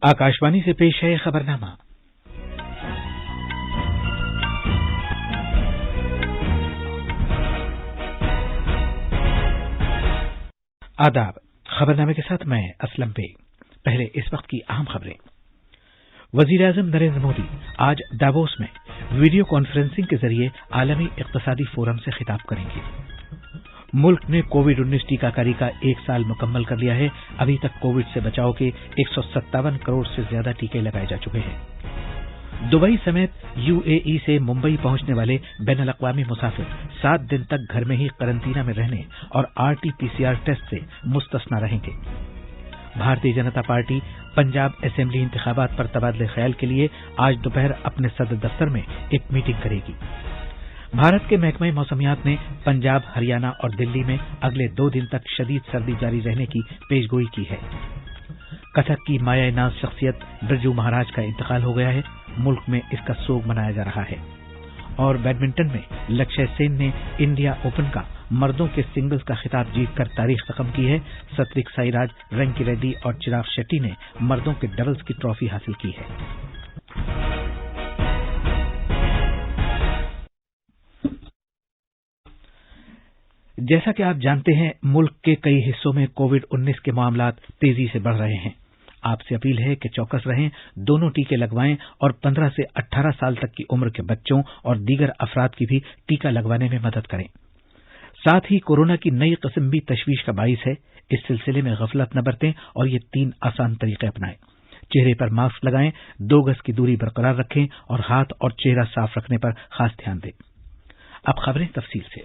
आकाशवाणी से पेश है खबरनामा। आदाब। खबरनामे के साथ मैं असलम बेग। पहले इस वक्त की अहम खबरें। वजीर-ए-आज़म नरेंद्र मोदी आज दावोस में वीडियो कॉन्फ्रेंसिंग के जरिए आलमी इक़्तिसादी फोरम से खिताब करेंगे। मुल्क ने कोविड-19 टीकाकारी का 1 साल मुकम्मल कर लिया है। अभी तक कोविड से बचाव के 157 करोड़ से ज्यादा टीके लगाए जा चुके हैं। दुबई समेत यूएई से मुंबई पहुंचने वाले बैनुल अक़वामी मुसाफिर 7 दिन तक घर में ही करंतना में रहने और आरटी-पीसीआर टेस्ट से मुस्तस्ना रहेंगे। भारतीय जनता पार्टी पंजाब असेंबली इंतखाबात पर तबादले ख्याल के लिए आज दोपहर अपने सदर दफ्तर में एक मीटिंग करेगी। भारत के महकमे मौसमियात ने पंजाब, हरियाणा और दिल्ली में अगले 2 दिन तक शदीद सर्दी जारी रहने की पेशगोई की है। कथक की माया नाज शख्सियत बिरजू महाराज का इंतकाल हो गया है। मुल्क में इसका सोग मनाया जा रहा है। और बैडमिंटन में लक्ष्य सेन ने इंडिया ओपन का मर्दों के सिंगल्स का खिताब जीतकर तारीख रकम की है। सात्विक साईराज, रंकी रेड्डी और चिराग शेट्टी ने मर्दों के डबल्स की ट्रॉफी हासिल की है। जैसा कि आप जानते हैं, मुल्क के कई हिस्सों में कोविड-19 के मामलात तेजी से बढ़ रहे हैं। आपसे अपील है कि चौकस रहें, दोनों टीके लगवाएं और 15 से 18 साल तक की उम्र के बच्चों और दीगर अफराद की भी टीका लगवाने में मदद करें। साथ ही कोरोना की नई किस्म भी तशवीश का बाइस है। इस सिलसिले में गफलत न बरतें और ये 3 आसान तरीके अपनाएं। चेहरे पर मास्क लगाएं, 2 गज की दूरी बरकरार रखें और हाथ और चेहरा साफ रखने पर खास ध्यान दें। अब खबरें तफसील से।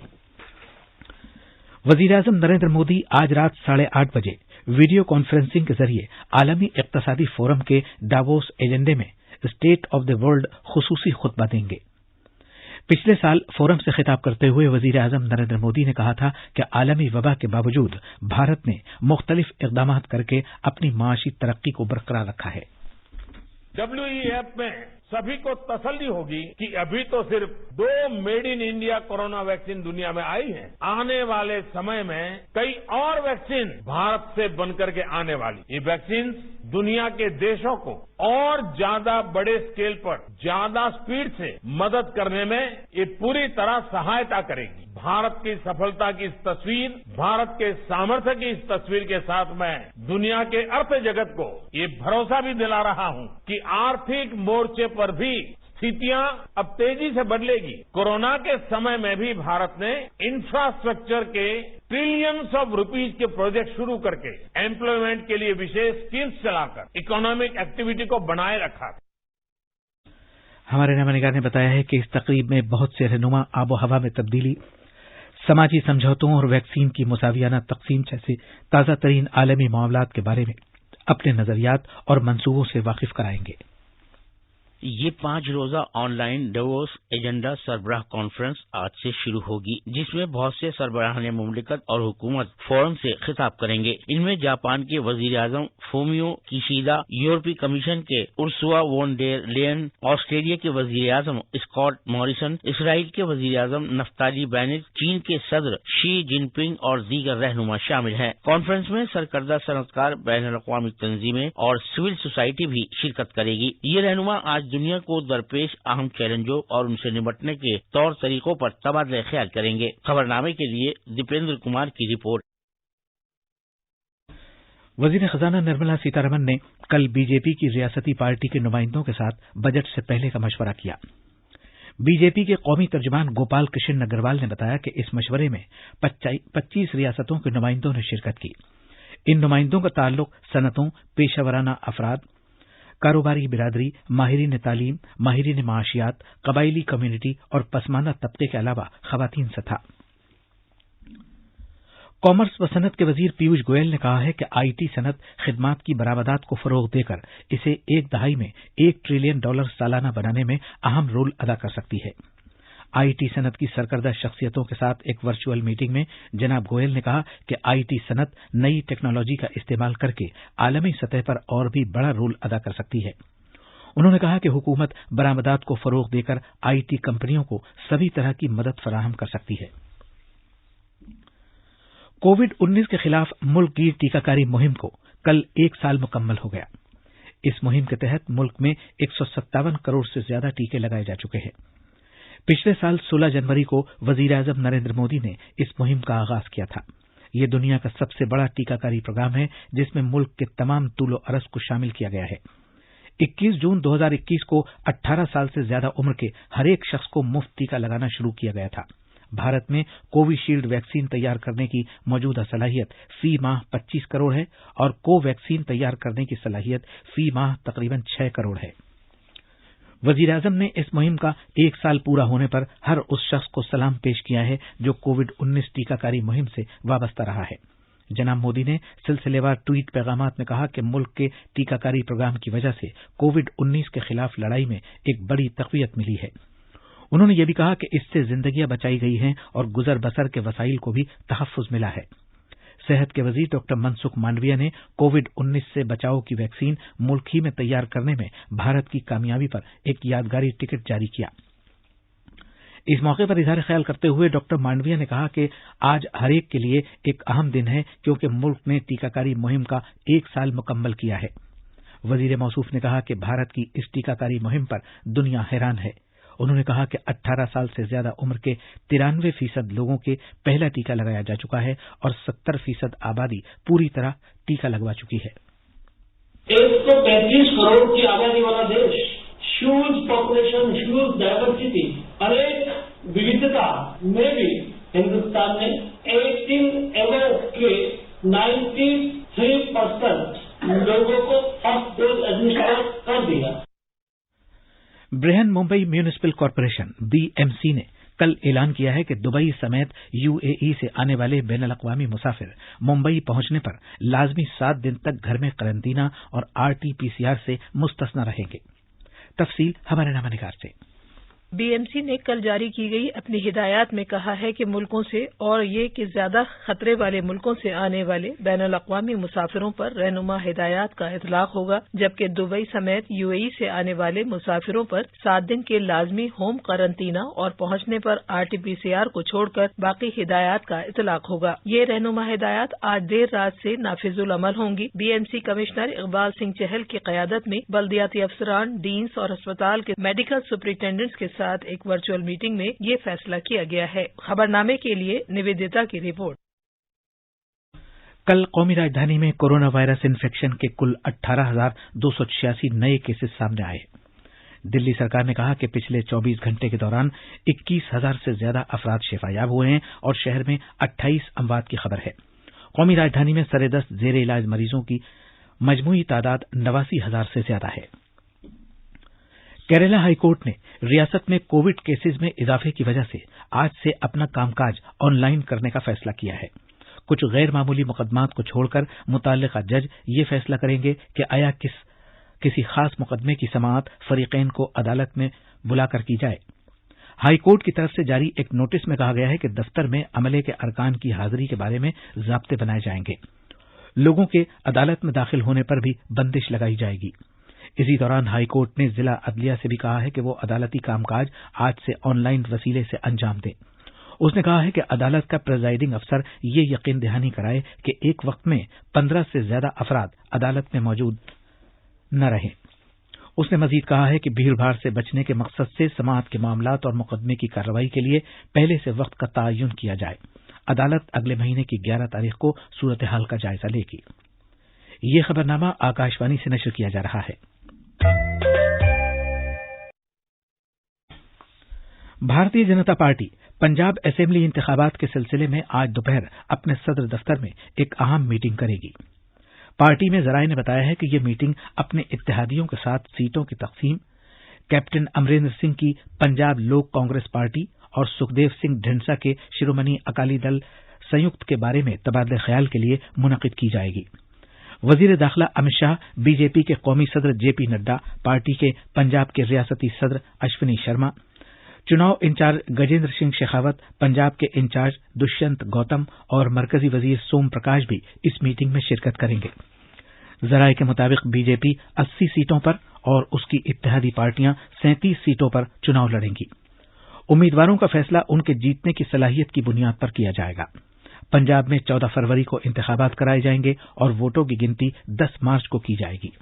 वजीर-ए-आज़म नरेंद्र मोदी आज रात 8:30 बजे वीडियो कॉन्फ्रेंसिंग के जरिए आलमी इक़्तिसादी फोरम के दावोस एजेंडे में स्टेट ऑफ द वर्ल्ड खुसूसी खुतबा देंगे। पिछले साल फोरम से खिताब करते हुए वजीर-ए-आज़म नरेंद्र मोदी ने कहा था कि आलमी वबा के बावजूद भारत ने मुख्तलिफ इक़दामात करके अपनी माशी तरक्की को बरकरार रखा है। WEF में सभी को तसल्ली होगी कि अभी तो सिर्फ 2 made in India corona vaccine दुनिया में आई है। आने वाले समय में कई और वैक्सीन भारत से बनकर के आने वाली। ये वैक्सीन दुनिया के देशों को और ज्यादा बड़े स्केल पर ज्यादा स्पीड से मदद करने में ये पूरी तरह सहायता करेगी। भारत की सफलता की इस तस्वीर, भारत के सामर्थ्य की इस तस्वीर के साथ मैं दुनिया के अर्थ जगत को ये भरोसा भी दिला रहा हूं कि आर्थिक मोर्चे पर भी स्थितियां अब तेजी से बदलेगी। कोरोना के समय में भी भारत ने इंफ्रास्ट्रक्चर के ट्रिलियंस ऑफ रुपीज के प्रोजेक्ट शुरू करके एम्प्लॉयमेंट के लिए विशेष स्कीम्स चलाकर इकोनॉमिक एक्टिविटी को बनाए रखा। हमारे नवानिगार ने बताया है कि इस तकरीब में बहुत से रहनुमा आबो हवा में तब्दीली, समाजी समझौतों और वैक्सीन की मुसावियाना तकसीम जैसे ताज़ा तरीन आलमी मामलात के बारे में अपने नजरियात और मंसूबों से वाकिफ कराएंगे। ये 5 रोजा ऑनलाइन दावोस एजेंडा सरबराह कॉन्फ्रेंस आज से शुरू होगी, जिसमें बहुत से सरबराहान मुमलिकत और हुकूमत फोरम से खिताब करेंगे। इनमें जापान के वजीर-ए-आज़म फूमियो किशिदा, यूरोपीय कमीशन के Ursula von der Leyen, Australia के वजीर-ए-आज़म स्कॉट मॉरिसन, इसराइल के वजीर-ए-आज़म नफ्ताली बेनेट, चीन के सदर शी जिनपिंग और दीगर रहनुमा शामिल हैं। कॉन्फ्रेंस में सरकर्दा सनतकार, बैनुल अक़वामी तंजीमें और सिविल सोसाइटी भी शिरकत करेगी। ये रहनुमा आज दुनिया को दरपेश अहम चैलेंजों और उनसे निपटने के तौर तरीकों पर तबादला ख्याल करेंगे। खबरनामे के लिए दीपेंद्र कुमार की रिपोर्ट। वजीर खजाना निर्मला सीतारमण ने कल बीजेपी की रियासती पार्टी के नुमाइंदों के साथ बजट से पहले का मशवरा किया। बीजेपी के कौमी तर्जुमान गोपाल कृष्ण अग्रवाल ने बताया कि इस मशवरे में 25 रियासतों के नुमाइंदों ने शिरकत की। इन नुमाइंदों का ताल्लुक सनतों, पेशावराना अफराद, कारोबारी बिरादरी, माहिरीन तालीम, माहिरीन माशियात, कबायली कम्युनिटी और पसमानदा तबके के अलावा खवातीन से था। कॉमर्स व सनत के वजीर पीयूष गोयल ने कहा है कि आईटी सनत खिदमात की बरामदात को फरोग देकर इसे 1 दहाई में $1 ट्रिलियन सालाना बनाने में अहम रोल अदा कर सकती है। आईटी सनत की सरकर्दा शख्सियतों के साथ एक वर्चुअल मीटिंग में जनाब गोयल ने कहा कि आईटी सनत नई टेक्नोलॉजी का इस्तेमाल करके आलमी सतह पर और भी बड़ा रोल अदा कर सकती है। उन्होंने कहा कि हुकूमत बरामदात को फरोग देकर आईटी कंपनियों को सभी तरह की मदद फराहम कर सकती है। कोविड-19 के खिलाफ मुल्क की टीकाकारी मुहिम को कल 1 साल मुकम्मल हो गया। इस मुहिम के तहत मुल्क में 157 करोड़ से ज्यादा टीके लगाए जा चुके हैं। पिछले साल 16 जनवरी को वजीर-ए-आजम नरेंद्र मोदी ने इस मुहिम का आगाज किया था। ये दुनिया का सबसे बड़ा टीकाकारी प्रोग्राम है जिसमें मुल्क के तमाम तूलो अरस को शामिल किया गया है। 21 जून 2021 को 18 साल से ज्यादा उम्र के हर एक शख्स को मुफ्त टीका लगाना शुरू किया गया था। भारत में कोविशील्ड वैक्सीन तैयार करने की मौजूदा सलाहियत फी माह 25 करोड़ है और कोवैक्सीन तैयार करने की सलाहियत फी माह तकरीबन 6 करोड़ है। वजीर-ए-आजम ने इस मुहिम का 1 साल पूरा होने पर हर उस शख्स को सलाम पेश किया है जो कोविड-19 टीकाकारी मुहिम से वाबस्ता रहा है। जनाब मोदी ने सिलसिलेवार ट्वीट पैगामात में कहा कि मुल्क के टीकाकारी प्रोग्राम की वजह से कोविड-19 के खिलाफ लड़ाई में एक बड़ी तक़वियत मिली है। उन्होंने ये भी कहा कि इससे जिंदगियां बचाई गई हैं और गुजर बसर के वसाइल को भी तहफ्फुज मिला है। सेहत के वजीर डॉक्टर मनसुख मांडविया ने कोविड-19 से बचाव की वैक्सीन मुल्क ही में तैयार करने में भारत की कामयाबी पर एक यादगारी टिकट जारी किया। इस मौके पर इजहार ख्याल करते हुए डॉक्टर मांडविया ने कहा कि आज हर एक के लिए एक अहम दिन है क्योंकि मुल्क ने टीकाकारी मुहिम का 1 साल मुकम्मल किया है। वजीर मौसूफ ने कहा कि भारत की इस टीकाकारी मुहिम पर दुनिया हैरान है। उन्होंने कहा कि 18 साल से ज्यादा उम्र के 93% लोगों के पहला टीका लगाया जा चुका है और 70% आबादी पूरी तरह टीका लगवा चुकी है। 135 करोड़ की आबादी वाला देश, ह्यूज पॉपुलेशन, ह्यूज डाइवर्सिटी, अनेक विविधता में भी हिंदुस्तान ने 18 एबव के 93% लोगों को फर्स्ट डोज एडमिनिस्ट्रेट कर दिया। Brihan Mumbai municipal corporation BMC ने कल ऐलान किया है कि दुबई समेत UAE से आने वाले बैनुल-अक़वामी मुसाफिर मुंबई पहुंचने पर लाजमी 7 दिन तक घर में क्वारंटीना और RT-PCR से मुस्तस्ना रहेंगे। तफसील हमारे नामानिगार से। BMC ने कल जारी की गई अपनी हिदायत में कहा है कि मुल्कों से और ये कि ज्यादा खतरे वाले मुल्कों से आने वाले बैनुल-अक़वामी मुसाफिरों पर रहनुमा हिदायत का इतलाक होगा, जबकि दुबई समेत UAE से आने वाले मुसाफिरों पर 7 दिन के लाजमी होम क्वारंटीना और पहुंचने पर RT-PCR को छोड़कर बाकी हिदायत का इतलाक होगा। ये रहनुमा हिदायत आज देर रात से नाफिजुल अमल होंगी। BMC कमिश्नर इकबाल सिंह चहल की क़यादत में बल्दियाती अफसरान, डीन्स और अस्पताल के मेडिकल सुपरिटेंडेंट्स के साथ एक वर्चुअल मीटिंग में ये फैसला किया गया है। खबरनामे के लिए निवेदिता की रिपोर्ट। कल कौमी राजधानी में कोरोना वायरस इन्फेक्शन के कुल 18,286 नए केसेस सामने आए। दिल्ली सरकार ने कहा कि पिछले 24 घंटे के दौरान 21,000 से ज्यादा अफराद शिफायाब हुए हैं और शहर में 28 अमवात की खबर है। कौमी राजधानी में सरेदस्त जेर इलाज मरीजों की मजमूई तादाद 89,000 से ज्यादा है। केरला हाईकोर्ट ने रियासत में कोविड केसेस में इजाफे की वजह से आज से अपना कामकाज ऑनलाइन करने का फैसला किया है। कुछ गैर मामूली मुकदमात को छोड़कर मुतल्लिका जज ये फैसला करेंगे कि आया किसी खास मुकदमे की समाअत फरीकैन को अदालत में बुलाकर की जाए। हाईकोर्ट की तरफ से जारी एक नोटिस में कहा गया है कि दफ्तर में अमले के अरकान की हाजिरी के बारे में ज़ाब्ते बनाए जाएंगे। लोगों के अदालत में दाखिल होने पर भी बंदिश लगाई जाएगी। इसी दौरान हाईकोर्ट ने जिला अदलिया से भी कहा है कि वो अदालती कामकाज आज से ऑनलाइन वसीले से अंजाम दें। उसने कहा है कि अदालत का प्रिजाइडिंग अफसर ये यकीन दहानी कराए कि एक वक्त में 15 से ज्यादा अफराद अदालत में मौजूद न रहें। उसने मजीद कहा है कि भीड़भाड़ से बचने के मकसद से समाअत के मामलात और मुकदमे की कार्रवाई के लिए पहले से वक्त का तयन किया जाए। अदालत अगले महीने की 11 तारीख को सूरत हाल का जायजा लेगी। ये खबरनामा आकाशवाणी से नशर किया जा रहा है। भारतीय जनता पार्टी पंजाब असेंबली इंतखाबात के सिलसिले में आज दोपहर अपने सदर दफ्तर में एक अहम मीटिंग करेगी। पार्टी में जराये ने बताया है कि ये मीटिंग अपने इत्तेहादियों के साथ सीटों की तकसीम, कैप्टन अमरिंदर सिंह की पंजाब लोक कांग्रेस पार्टी और सुखदेव सिंह ढिंडसा के शिरोमणि अकाली दल संयुक्त के बारे में तबादले ख्याल के लिए मुनक़िद की जाएगी। वजीर दाखिला अमित शाह, बीजेपी के कौमी सदर जेपी नड्डा, पार्टी के पंजाब के रियासती सदर अश्विनी शर्मा, चुनाव इंचार्ज गजेंद्र सिंह शेखावत, पंजाब के इंचार्ज दुष्यंत गौतम और मरकजी वजीर सोम प्रकाश भी इस मीटिंग में शिरकत करेंगे। जराये के मुताबिक बीजेपी 80 सीटों पर और उसकी इत्तेहादी पार्टियां 37 सीटों पर चुनाव लड़ेंगी। उम्मीदवारों का फैसला उनके जीतने की सलाहियत की बुनियाद पर किया जाएगा। पंजाब में 14 फरवरी को इंतखाबात कराए जाएंगे और वोटों की गिनती 10 मार्च को की जाएगी।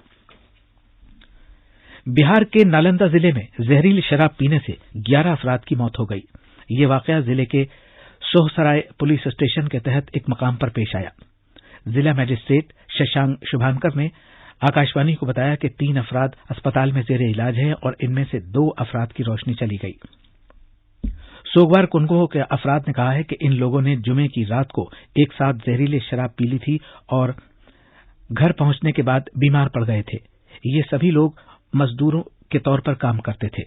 बिहार के नालंदा जिले में जहरीली शराब पीने से 11 अफराद की मौत हो गई। ये वाकया जिले के सोहसराय पुलिस स्टेशन के तहत एक मकाम पर पेश आया। जिला मजिस्ट्रेट शशांक शुभांकर ने आकाशवाणी को बताया कि 3 अफराद अस्पताल में जेर इलाज हैं और इनमें से 2 अफराद की रोशनी चली गई। सोगवार कुनकोह के अफराद ने कहा है कि इन लोगों ने जुमे की रात को एक साथ जहरीली शराब पी ली थी और घर पहुंचने के बाद बीमार पड़ गए थे। ये सभी लोग मजदूरों के तौर पर काम करते थे।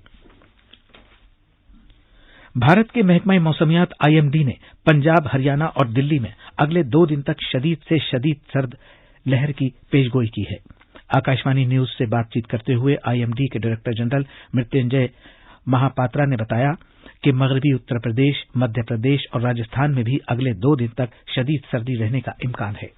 भारत के महकमा मौसमियात आईएमडी ने पंजाब, हरियाणा और दिल्ली में अगले 2 दिन तक शदीद से शदीद सर्द लहर की पेशगोई की है। आकाशवाणी न्यूज से बातचीत करते हुए आईएमडी के डायरेक्टर जनरल मृत्युंजय महापात्रा ने बताया कि मगरबी उत्तर प्रदेश, मध्य प्रदेश और राजस्थान में भी अगले 2 दिन तक शदीद सर्दी रहने का इम्कान है।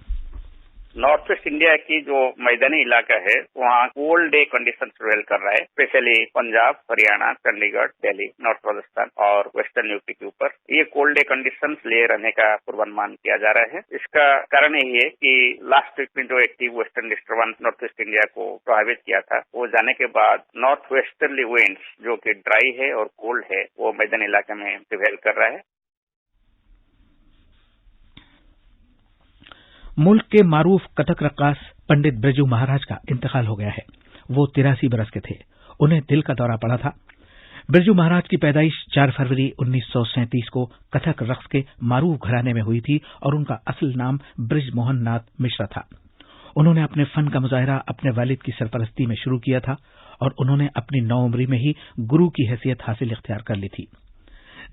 नॉर्थ वेस्ट इंडिया की जो मैदानी इलाका है वहाँ कोल्ड डे कंडीशन प्रिवेल कर रहा है, स्पेशली पंजाब, हरियाणा, चंडीगढ़, दिल्ली, नॉर्थ राजस्थान और वेस्टर्न यूपी के ऊपर ये कोल्ड डे कंडीशन ले रहने का पूर्वानुमान किया जा रहा है। इसका कारण यही है कि लास्ट वीक में जो active western disturbance north west India को प्रभावित किया था वो जाने के बाद नॉर्थ वेस्टर्ली विंड्स जो कि ड्राई है और कोल्ड है वो मैदानी इलाके में प्रिवेल कर रहा है। मुल्क के मारूफ कथक रक्कास पंडित ब्रजू महाराज का इंतकाल हो गया है। वो 83 बरस के थे। उन्हें दिल का दौरा पड़ा था। ब्रजू महाराज की पैदाइश 4 फरवरी 1937 को कथक रक्स के मारूफ घराने में हुई थी और उनका असल नाम ब्रज मोहन नाथ मिश्रा था। उन्होंने अपने फन का मुजाहरा अपने वालिद की सरपरस्ती में शुरू किया था और उन्होंने अपनी 9 उम्री में ही गुरु की हैसियत हासिल इख्तियार कर ली थी।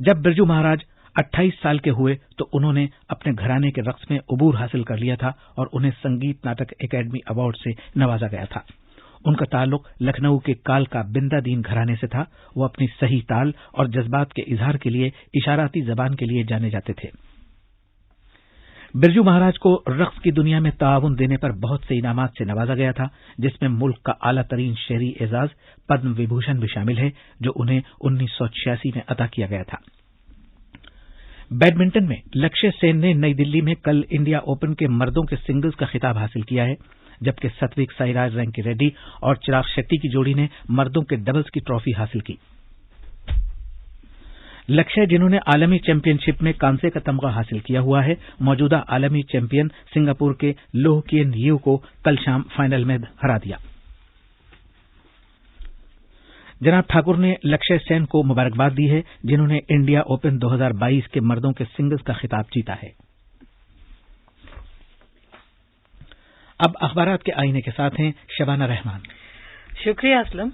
जब ब्रजू महाराज 28 साल के हुए तो उन्होंने अपने घराने के रक्स में उबूर हासिल कर लिया था और उन्हें संगीत नाटक एकेडमी अवार्ड से नवाजा गया था। उनका ताल्लुक लखनऊ के काल का बिंदादीन घराने से था। वो अपनी सही ताल और जज्बात के इजहार के लिए इशाराती जबान के लिए जाने जाते थे। बिरजू महाराज को रक्स की दुनिया में ताउन देने पर बहुत से इनामात से नवाजा गया था, जिसमें मुल्क का आला तरीन शहरी एजाज पद्म विभूषण भी शामिल है, जो उन्हें 1986 में अता किया गया था। बैडमिंटन में लक्ष्य सेन ने नई दिल्ली में कल इंडिया ओपन के मर्दों के सिंगल्स का खिताब हासिल किया है, जबकि सात्विक साईराज रैंकी रेड्डी और चिराग शेट्टी की जोड़ी ने मर्दों के डबल्स की ट्रॉफी हासिल की। लक्ष्य, जिन्होंने आलमी चैंपियनशिप में कांसे का तमगा हासिल किया हुआ है, मौजूदा आलमी चैंपियन सिंगापुर के लोह किएन यू को कल शाम फाइनल में हरा दिया। जनाब ठाकुर ने लक्ष्य सेन को मुबारकबाद दी है, जिन्होंने इंडिया ओपन 2022 के मर्दों के सिंगल्स का खिताब जीता है। अब अखबारात के आईने के साथ हैं शबाना रहमान। शुक्रिया असलम।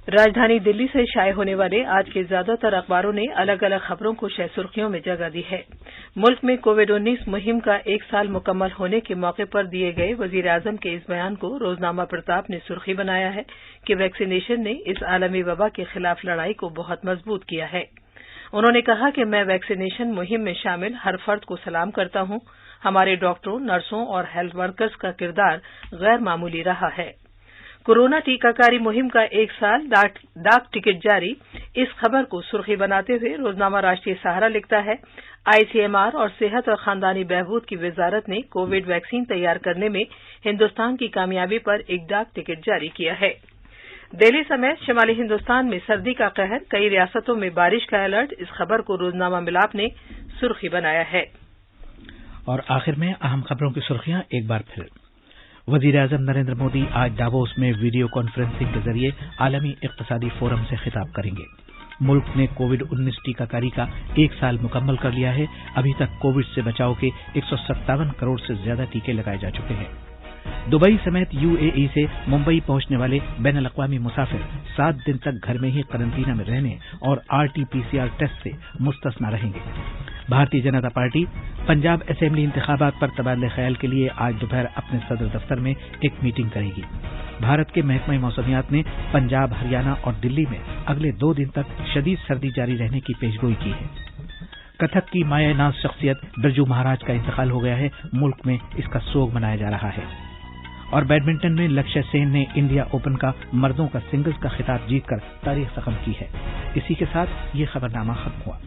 राजधानी दिल्ली से शाये होने वाले आज के ज्यादातर अखबारों ने अलग अलग खबरों को शह सुर्खियों में जगह दी है। मुल्क में कोविड-19 मुहिम का 1 साल मुकम्मल होने के मौके पर दिए गए वजीर आजम के इस बयान को रोजनामा प्रताप ने सुर्खी बनाया है कि वैक्सीनेशन ने इस आलमी वबा के खिलाफ लड़ाई को बहुत मजबूत किया है। उन्होंने कहा कि मैं वैक्सीनेशन मुहिम में शामिल हर फर्द को सलाम करता हूं। हमारे डॉक्टरों, नर्सों और हेल्थ वर्कर्स का किरदार गैर मामूली रहा है। कोरोना टीकाकारी मुहिम का 1 साल, डाक टिकट जारी। इस खबर को सुर्खी बनाते हुए रोजनामा राष्ट्रीय सहारा लिखता है, आईसीएमआर और सेहत और खानदानी बहबूद की वजारत ने कोविड वैक्सीन तैयार करने में हिंदुस्तान की कामयाबी पर एक डाक टिकट जारी किया है। दिल्ली समेत शिमाली हिंदुस्तान में सर्दी का कहर, कई रियासतों में बारिश का अलर्ट। इस खबर को रोजनामा मिलाप ने सुर्खी बनाया है। और आखिर में अहम खबरों की सुर्खियां एक बार फिर। वजीर आजम नरेंद्र मोदी आज दावोस में वीडियो कॉन्फ्रेंसिंग के जरिए आलमी इक्तिसादी फोरम से खिताब करेंगे। मुल्क ने कोविड-19 टीकाकारी का 1 साल मुकम्मल कर लिया है। अभी तक कोविड से बचाव के 157 करोड़ से ज्यादा टीके लगाए जा चुके हैं। दुबई समेत यूएई से मुंबई पहुंचने वाले बैनुल अक़वामी मुसाफिर 7 दिन तक घर में ही क्वारंटीना में रहने और आरटी-पीसीआर टेस्ट से मुस्तस्ना रहेंगे। भारतीय जनता पार्टी पंजाब असेंबली इंतखाबात पर तबादले ख्याल के लिए आज दोपहर अपने सदर दफ्तर में एक मीटिंग करेगी। भारत के महकमा मौसमियात ने पंजाब, हरियाणा और दिल्ली में अगले 2 दिन तक शदीद सर्दी जारी रहने की पेशगोई की है। कथक की माए नाज शख्सियत बिरजू महाराज का इंतकाल हो गया है। मुल्क में इसका सोग मनाया जा रहा है। और बैडमिंटन में लक्ष्य सेन ने इंडिया ओपन का मर्दों का सिंगल्स का खिताब जीतकर तारीख ख़त्म की है। इसी के साथ ये खबरनामा खत्म हुआ।